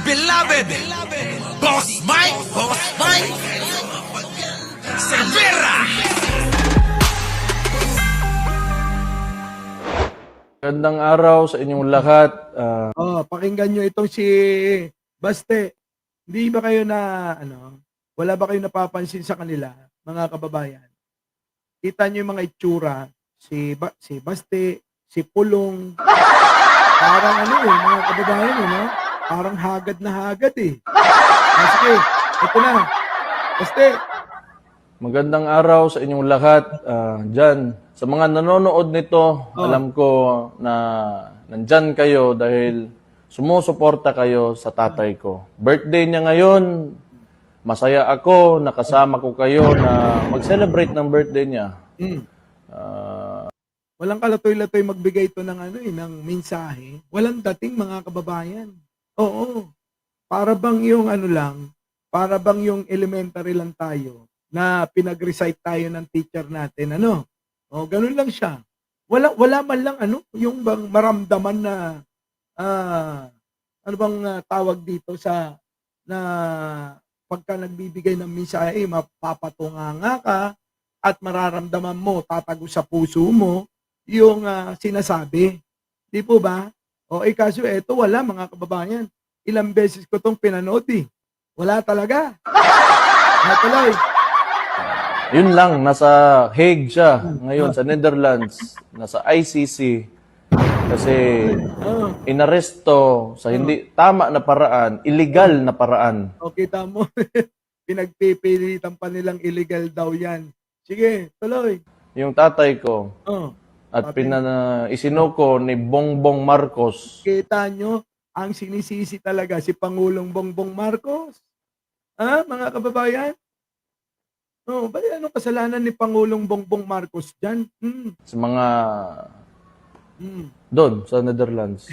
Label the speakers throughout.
Speaker 1: beloved Boss Mike Cervera.
Speaker 2: Magandang araw sa inyong lahat.
Speaker 3: Pakinggan nyo itong si Baste. Hindi ba kayo wala ba kayo napapansin sa kanila, mga kababayan? Kita nyo yung mga itsura, si Baste, si Pulong, parang mga kababayan, parang hagad na hagad eh. Sige, ito na. Baste.
Speaker 2: Magandang araw sa inyong lahat. Dyan, sa mga nanonood nito, alam ko na nandyan kayo dahil sumusuporta kayo sa tatay ko. Birthday niya ngayon. Masaya ako, nakasama ko kayo na mag-celebrate ng birthday niya.
Speaker 3: Walang kalatoy-latoy magbigay ito ng mensahe. Walang dating, mga kababayan. Oo. Para bang yung para bang yung elementary lang tayo na pinag-recite tayo ng teacher natin, ganun lang siya. Wala man lang yung bang maramdaman na tawag dito na pagka nagbibigay ng mensahe, mapapatunganga ka at mararamdaman mo, tatago sa puso mo yung sinasabi. Di po ba? Kaso eto wala, mga kababayan. Ilang beses ko tong pinanood eh. Wala talaga. Tuloy.
Speaker 2: Yun lang, nasa Hague siya ngayon sa Netherlands, nasa ICC. Kasi inaresto sa hindi tama na paraan, illegal na paraan.
Speaker 3: Kita mo, pinagpipilitan pa nilang illegal daw yan. Sige, tuloy.
Speaker 2: Yung tatay ko at isinuko ni Bongbong Marcos.
Speaker 3: Kita nyo, ang sinisisi talaga si Pangulong Bongbong Marcos. Mga kababayan? Anong kasalanan ni Pangulong Bongbong Marcos dyan?
Speaker 2: Sa mga doon sa Netherlands.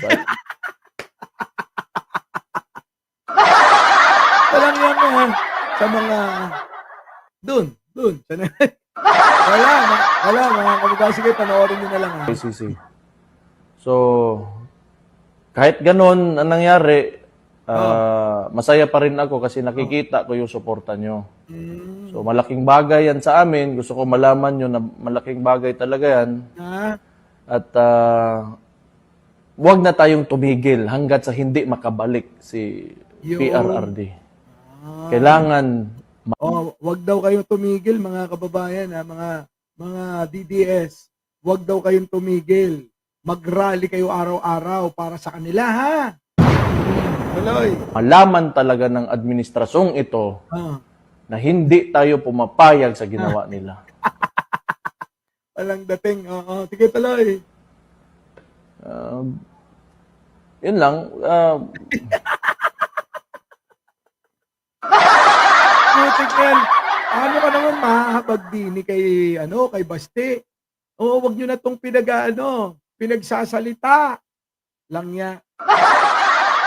Speaker 3: Walang yan sa mga doon. Wala, mga kababayan. Sige, panoorin nyo na lang.
Speaker 2: ICC. So, kahit ganun ang nangyari, masaya pa rin ako kasi nakikita ko yung suporta nyo. So, malaking bagay yan sa amin. Gusto ko malaman nyo na malaking bagay talaga yan. At wag na tayong tumigil hanggat sa hindi makabalik si PRRD. Kailangan
Speaker 3: wag daw kayong tumigil, mga kababayan, mga DDS. Wag daw kayong tumigil. Mag-rally kayo araw-araw para sa kanila, ha? Tuloy.
Speaker 2: Malaman talaga ng administrasyong ito na hindi tayo pumapayag sa ginawa nila.
Speaker 3: Walang dating. Sige, tuloy.
Speaker 2: Yun lang.
Speaker 3: Tignan, ano ka naman mahahabag din kay Baste? Wag nyo na itong pinagsasalita. Lang niya.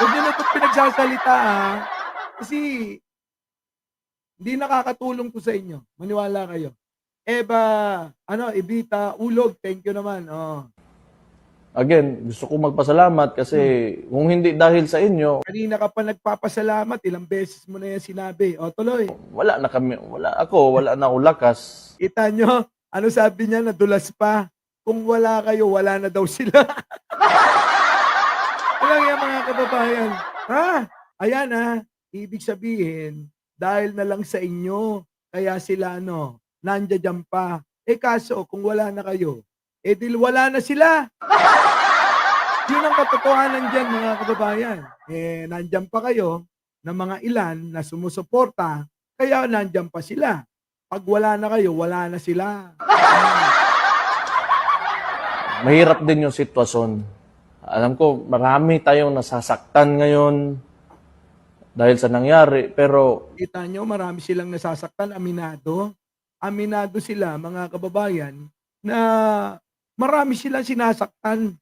Speaker 3: Wag nyo na itong pinagsasalita, kasi hindi nakakatulong to sa inyo. Maniwala kayo. Ibita, Ulog, thank you naman.
Speaker 2: Again, gusto ko magpasalamat kasi kung hindi dahil sa inyo,
Speaker 3: Kanina ka pa nagpapasalamat, ilang beses mo na yan sinabi. Tuloy.
Speaker 2: wala na ako lakas.
Speaker 3: Kita nyo, sabi niya, nadulas pa. Kung wala kayo, wala na daw sila. Walang yan, mga kababayan. Ayan ibig sabihin, dahil na lang sa inyo, kaya sila nandiyan pa. Kaso, kung wala na kayo, wala na sila. Yun ang katotohanan dyan, mga kababayan. Nandiyan pa kayo ng mga ilan na sumusuporta, kaya nandiyan pa sila. Pag wala na kayo, wala na sila.
Speaker 2: Mahirap din yung sitwasyon. Alam ko, marami tayong nasasaktan ngayon dahil sa nangyari, pero
Speaker 3: Kita nyo, marami silang nasasaktan, aminado. Aminado sila, mga kababayan, na marami silang sinasaktan.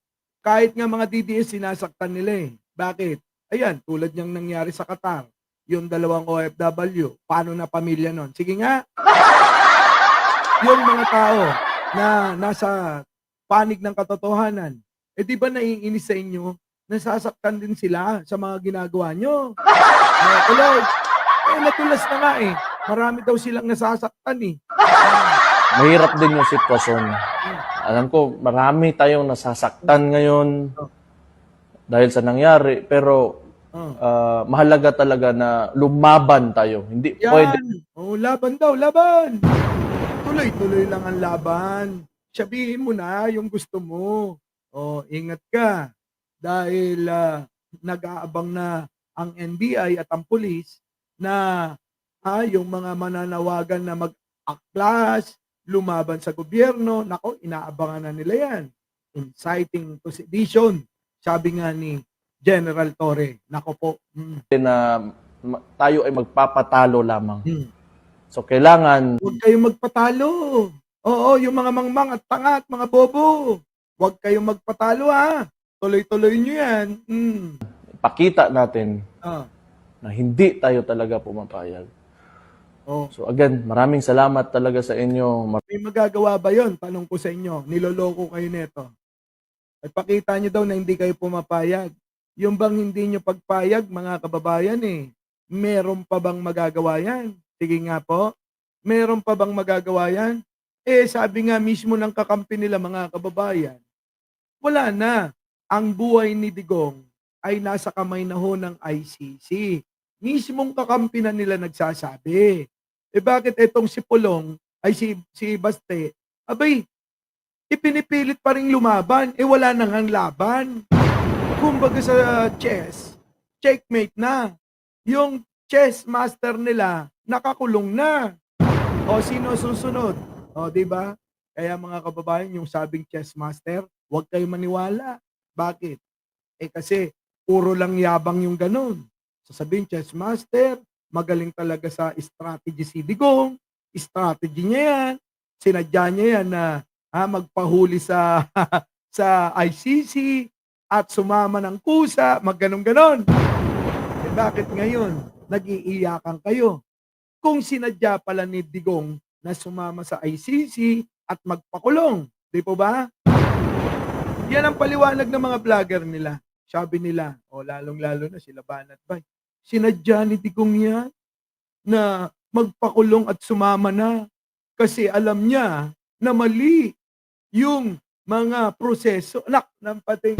Speaker 3: Kahit nga mga DDS, sinasaktan nila eh. Bakit? Ayan, tulad niyang nangyari sa Qatar. Yung 2 OFW. Paano na pamilya nun? Sige nga. Yung mga tao na nasa panig ng katotohanan, di ba naiinis sa inyo nasasaktan din sila sa mga ginagawa nyo. Tuloy. Natulas na nga eh. Marami daw silang nasasaktan eh.
Speaker 2: Mahirap din yung sitwasyon. Alam ko, marami tayong nasasaktan ngayon dahil sa nangyari. Pero mahalaga talaga na lumaban tayo. Hindi pwede.
Speaker 3: Laban daw, laban. Tuloy-tuloy lang ang laban. Sabihin mo na yung gusto mo. Ingat ka. Dahil nag-aabang na ang NBI at ang pulis na yung mga mananawagan na mag-aklas, lumaban sa gobyerno, nako, inaabangan na nila yan. Inciting to sedition. Sabi nga ni General Torre, nako po.
Speaker 2: Na tayo ay magpapatalo lamang. So, kailangan...
Speaker 3: Huwag kayong magpatalo. Oo, yung mga mangmang at tanga at mga bobo. Huwag kayong magpatalo ha. Tuloy-tuloy nyo yan.
Speaker 2: Pakita natin na hindi tayo talaga pumapayag. So again, maraming salamat talaga sa inyo.
Speaker 3: May magagawa ba yon? Tanong ko sa inyo. Niloloko kayo nito. At pakita nyo daw na hindi kayo pumapayag. Yung bang hindi nyo pagpayag, mga kababayan meron pa bang magagawa yan? Sige nga po. Meron pa bang magagawa yan? Sabi nga mismo ng kakampi nila, mga kababayan, wala na. Ang buhay ni Digong ay nasa kamay na ho ng ICC. Mismong kakampi na nila nagsasabi. Bakit itong si Pulong, ay si Baste, abay, ipinipilit pa rin lumaban, wala nang ang laban. Kumbaga sa chess, checkmate na. Yung chess master nila, nakakulong na. Sino susunod? Di ba? Kaya mga kababayan, yung sabing chess master, huwag kayo maniwala. Bakit? Kasi puro lang yabang yung ganun. Sasabihin, chess master, magaling talaga sa strategy si Digong. Strategy niya yan. Sinadya niya yan na magpahuli sa sa ICC at sumama ng kusa, magganon-ganon. Bakit ngayon nag-iiyakan kayo? Kung sinadya pala ni Digong na sumama sa ICC at magpakulong, di po ba? Yan ang paliwanag ng mga vlogger nila. Sabi nila, lalong-lalo na sila Banat Bay, sinadya ni Digong yan na magpakulong at sumama na kasi alam niya na mali yung mga proseso. Anak ng pating.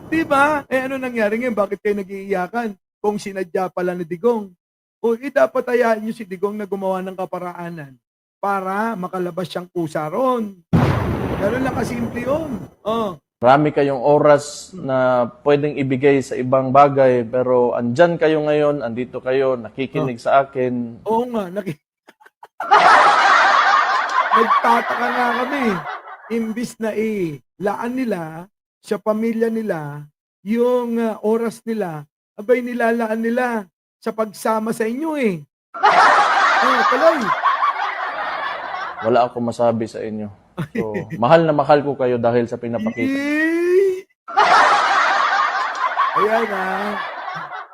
Speaker 3: Di ba? Ano nangyari ngayon? Bakit kayo nag-iiyakan kung sinadya pala ni Digong? Dapat hayaan niyo si Digong na gumawa ng kaparaanan para makalabas siyang kusa ron. Ganun lang kasimple yun.
Speaker 2: Marami kayong oras na pwedeng ibigay sa ibang bagay, pero andyan kayo ngayon, andito kayo, nakikinig sa akin.
Speaker 3: Oo nga, nagtataka nga kami. Imbis na laan nila sa pamilya nila, yung oras nila, abay nilalaan nila sa pagsama sa inyo tuloy.
Speaker 2: Wala akong masabi sa inyo. So, mahal na mahal ko kayo dahil sa pinapakita.
Speaker 3: Ayan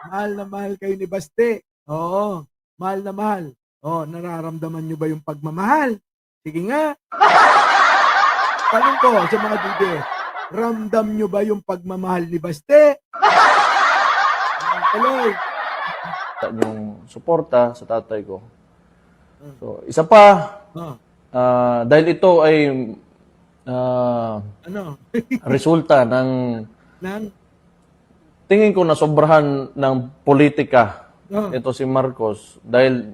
Speaker 3: mahal na mahal kayo ni Baste. Oo, mahal na mahal. Nararamdaman nyo ba yung pagmamahal? Sige nga. Tanong ko sa mga dude, ramdam nyo ba yung pagmamahal ni Baste? Tuloy.
Speaker 2: Yung suporta sa tatay ko. So, isa pa, dahil ito ay resulta ng tingin ko na sobrahan ng politika ito si Marcos dahil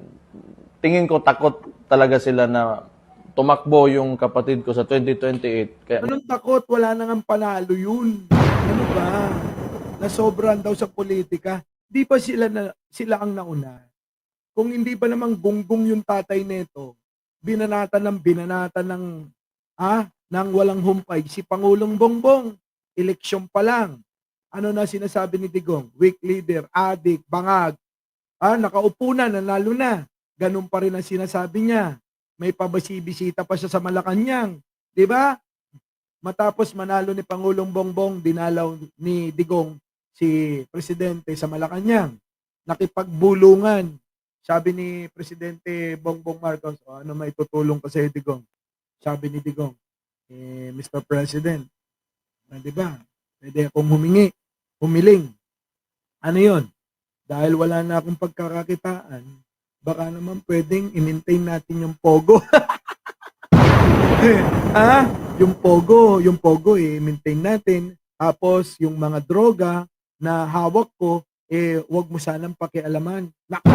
Speaker 2: tingin ko takot talaga sila na tumakbo yung kapatid ko sa 2028. Kaya,
Speaker 3: anong takot? Wala nang panalo yun. Ano ba? Nasobran daw sa politika. Di pa sila ang nauna. Kung hindi pa namang gunggong yung tatay nito, binanatan ng walang humpay si Pangulong Bongbong. Eleksyon pa lang. Ano na sinasabi ni Digong? Weak leader, adik, bangag. Nakaupo na, nanalo na. Ganun pa rin ang sinasabi niya. May pabisita pa siya sa Malacanang. Di ba? Matapos manalo ni Pangulong Bongbong, dinalaw ni Digong si Presidente sa Malacanang. Nakipagbulungan. Sabi ni Presidente Bongbong Marcos, ano may tutulong ko sa Digong? Sabi ni Digong, Mr. President, di ba? Pwede akong humiling. Ano yon? Dahil wala na akong pagkakakitaan, baka naman pwedeng i-maintain natin yung pogo. Ah, yung pogo i-maintain natin. Tapos yung mga droga na hawak ko, wag mo sanang pakialaman. Naku,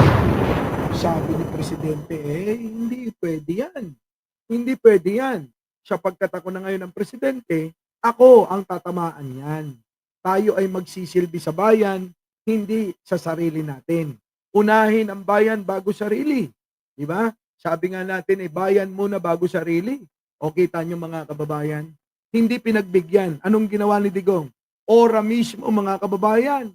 Speaker 3: sabi ni Presidente, hindi pwede yan. Hindi pwede yan. Sapagkat ako na ngayon ang Presidente, ako ang tatamaan yan. Tayo ay magsisilbi sa bayan, hindi sa sarili natin. Unahin ang bayan bago sarili. Di ba? Sabi nga natin, bayan muna bago sarili. O kita nyo mga kababayan, hindi pinagbigyan. Anong ginawa ni Digong? Ora mismo mga kababayan,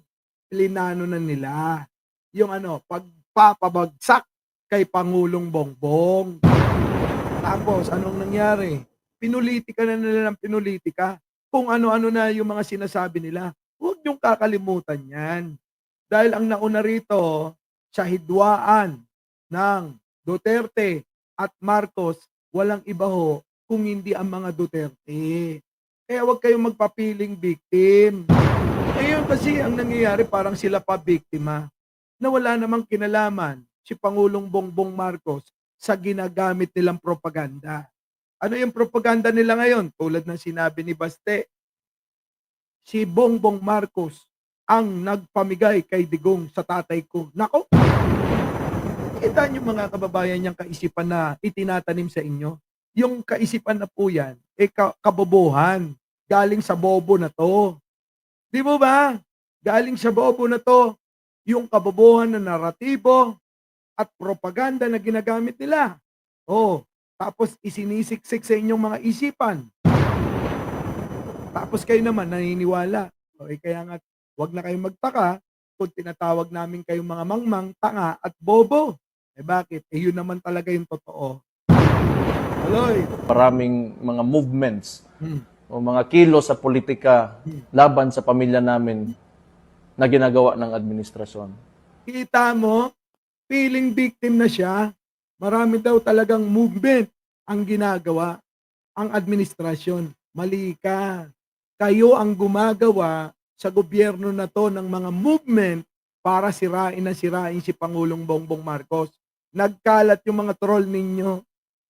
Speaker 3: linano na nila yung pagpapabagsak kay Pangulong Bongbong. Tapos, anong nangyari? Pinulitika na nila ng pinulitika. Kung ano-ano na yung mga sinasabi nila. Huwag niyong kakalimutan yan. Dahil ang nauna rito, sa hidwaan ng Duterte at Marcos, walang iba ho kung hindi ang mga Duterte. Kaya huwag kayong magpapiling victim. Ngayon kasi ang nangyayari parang sila pa biktima na wala namang kinalaman si Pangulong Bongbong Marcos sa ginagamit nilang propaganda. Ano yung propaganda nila ngayon? Tulad ng sinabi ni Baste, si Bongbong Marcos ang nagpamigay kay Digong sa tatay ko. Nako, kita niyo mga kababayan yung kaisipan na itinatanim sa inyo. Yung kaisipan na po yan, kabobohan. Galing sa bobo na to. Di mo ba? Galing sa bobo na to, yung kabobohan na naratibo at propaganda na ginagamit nila. Oh, tapos isinisiksik sa inyong mga isipan. Tapos kayo naman naniniwala. Okay, kaya nga, wag na kayong magtaka kung tinatawag namin kayong mga mangmang, tanga at bobo. Bakit? Yun naman talaga yung totoo. Aloy.
Speaker 2: Maraming mga movements
Speaker 3: Hmm.
Speaker 2: o mga kilos sa politika laban sa pamilya namin na ginagawa ng administrasyon.
Speaker 3: Kita mo, feeling victim na siya. Marami daw talagang movement ang ginagawa. Ang administrasyon, mali ka. Kayo ang gumagawa sa gobyerno na to ng mga movement para sirain si Pangulong Bongbong Marcos. Nagkalat yung mga troll ninyo.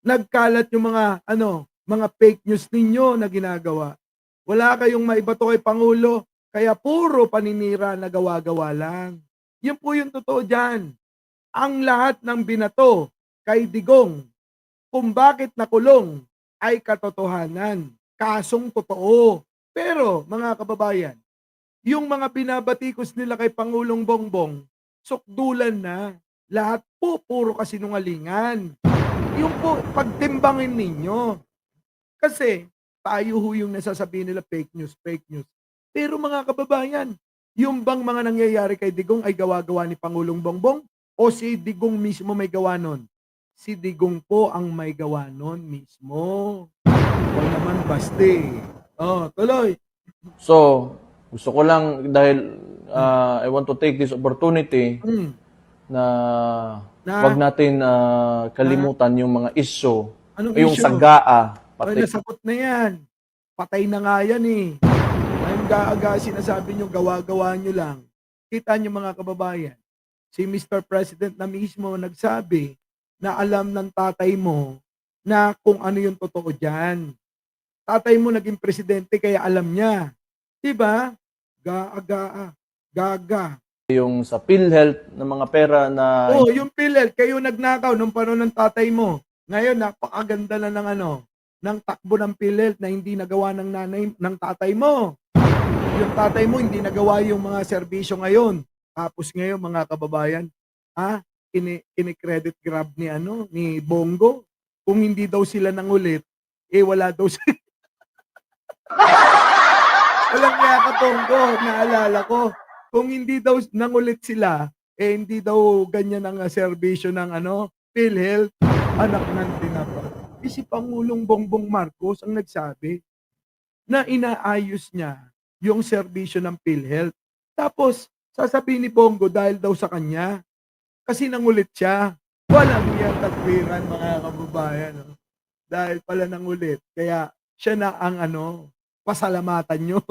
Speaker 3: Nagkalat yung mga fake news ninyo na ginagawa. Wala kayong maibato kay Pangulo, kaya puro paninira na gawa-gawa lang. Yun po yung totoo dyan. Ang lahat ng binato kay Digong, kung bakit nakulong, ay katotohanan. Kasong totoo. Pero, mga kababayan, yung mga binabatikos nila kay Pangulong Bongbong, sukdulan na. Lahat po puro kasinungalingan. Yung po, pagtimbangin ninyo. Kasi, tayo ho yung nasasabihin nila fake news. Pero mga kababayan, yung bang mga nangyayari kay Digong ay gawa-gawa ni Pangulong Bongbong? O si Digong mismo may gawa nun? Si Digong po ang may gawa nun mismo. O naman Baste. Oh, tuloy.
Speaker 2: So, gusto ko lang dahil I want to take this opportunity
Speaker 3: Hmm.
Speaker 2: na
Speaker 3: Na?
Speaker 2: wag natin kalimutan yung mga issue,
Speaker 3: Anong
Speaker 2: yung
Speaker 3: issue?
Speaker 2: sagaa,
Speaker 3: Ay,
Speaker 2: pati
Speaker 3: nasakot na yan. Patay na nga yan eh. Ayun gaaga sinasabi nyo, gawa-gawa nyo lang. Kita nyo mga kababayan, si Mr. President na mismo nagsabi na alam ng tatay mo na kung ano yung totoo dyan. Tatay mo naging presidente kaya alam niya. Diba? Gaga.
Speaker 2: yung sa PhilHealth ng mga pera na
Speaker 3: Oh, yung PhilHealth, kayo nagnakaw nung panahon ng tatay mo. Ngayon, napakaganda na ng takbo ng PhilHealth na hindi nagawa ng tatay mo. Yung tatay mo hindi nagawa yung mga serbisyo ngayon. Tapos ngayon mga kababayan, kini-credit grab ni Bongo. Kung hindi daw sila nangulit, wala daw sila. Walang nga ka Bongo, naalala ko. Kung hindi daw nangulit sila, hindi daw ganyan ang serbisyo ng PhilHealth, anak ng tinapa. Si Pangulong Bongbong Marcos ang nagsabi na inaayos niya yung serbisyo ng PhilHealth. Tapos, sasabihin ni Bongo dahil daw sa kanya, kasi nangulit siya. Walang iyang katwiran mga kababayan. No? Dahil pala nangulit. Kaya siya na ang pasalamatan nyo.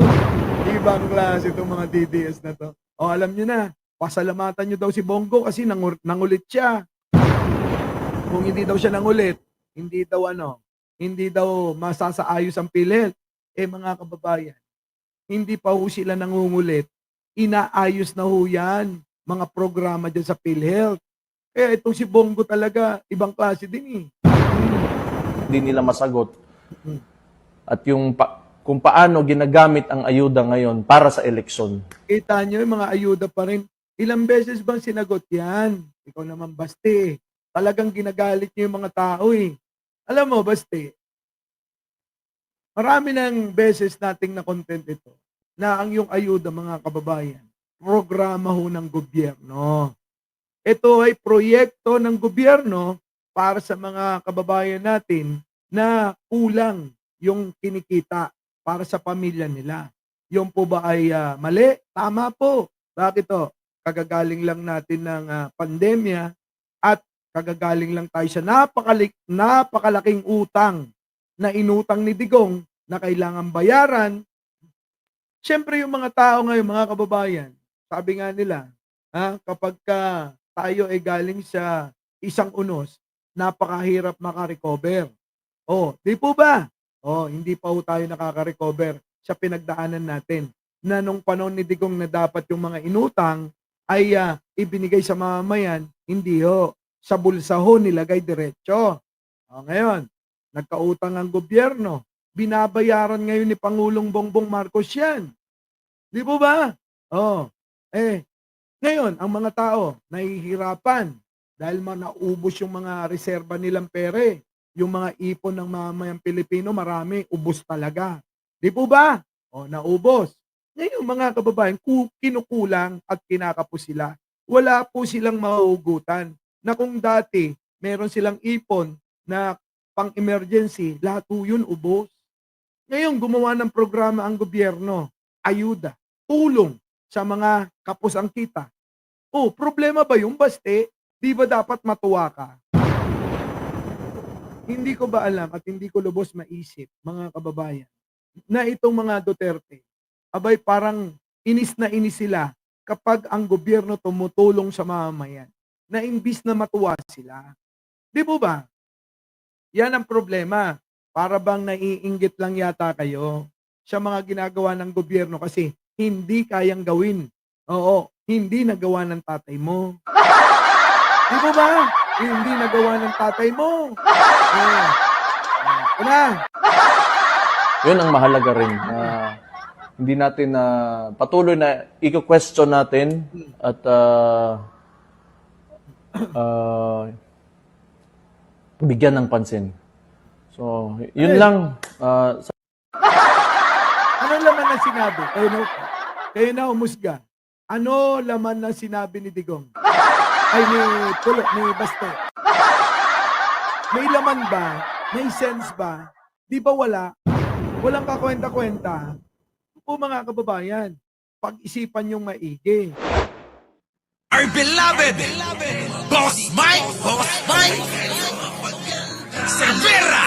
Speaker 3: Ibang klase itong mga DDS na to. O alam nyo na, pasalamatan nyo daw si Bongo kasi nangulit siya. Kung hindi daw siya nangulit, hindi daw masasaayos ang PhilHealth. Mga kababayan, hindi pa ho sila nangungulit. Inaayos na ho yan, mga programa dyan sa PhilHealth. Kaya itong si Bongo talaga, ibang klase din eh.
Speaker 2: Hindi nila masagot. At kung paano ginagamit ang ayuda ngayon para sa eleksyon.
Speaker 3: Kita nyo yung mga ayuda pa rin. Ilang beses bang sinagot yan? Ikaw naman, Baste. Talagang ginagalit nyo yung mga tao eh. Alam mo, Baste, marami ng beses nating na content ito na ang yung ayuda, mga kababayan, programa ho ng gobyerno. Ito ay proyekto ng gobyerno para sa mga kababayan natin na kulang yung kinikita para sa pamilya nila. Yung po ba ay mali? Tama po. Bakit to? Kagagaling lang natin ng pandemya at kagagaling lang tayo sa napakalaking utang na inutang ni Digong na kailangan bayaran. Siyempre yung mga tao ngayon, mga kababayan, sabi nga nila, kapag tayo ay galing sa isang unos, napakahirap makarecover. Di po ba? Hindi pa ho tayo nakaka-recover sa pinagdaanan natin. Na nung panahon ni Digong na dapat yung mga inutang ay ibinigay sa mamamayan, hindi ho. Sa bulsa ho nilagay diretso. Ngayon, nagkautang ang gobyerno. Binabayaran ngayon ni Pangulong Bongbong Marcos yan. Di po ba? Ngayon, ang mga tao nahihirapan dahil naubos yung mga reserba nilang pere. Yung mga ipon ng mamamayang Pilipino, marami, ubos talaga. Di po ba? Naubos. Ngayon, mga kababayan, kinukulang at kinakapos sila. Wala po silang mahugutan. Na kung dati, meron silang ipon na pang-emergency, lahat po yun ubos. Ngayon, gumawa ng programa ang gobyerno, ayuda, tulong sa mga kapos ang kita. Problema ba yung Baste? Di ba dapat matuwa ka? Hindi ko ba alam at hindi ko lubos maisip, mga kababayan, na itong mga Duterte, abay parang inis na inis sila kapag ang gobyerno tumutulong sa mamamayan, na imbis na matuwa sila. Di po ba? Yan ang problema. Para bang naiinggit lang yata kayo sa mga ginagawa ng gobyerno kasi hindi kayang gawin. Hindi nagawa ng tatay mo. Di po ba? Hindi nagawa ng tatay mo.
Speaker 2: Yun ang mahalaga rin. Hindi natin patuloy na i-question natin at bigyan ng pansin. So, yun lang.
Speaker 3: Ano laman na sinabi? Kayo na umusga. Ano laman na sinabi ni Digong? Ay, ni Baste. May laman ba? May sense ba? Di ba wala? Walang kakwenta-kwenta. Mga kababayan, pag-isipan yung maigi.
Speaker 1: Our beloved Boss Mike Cervera.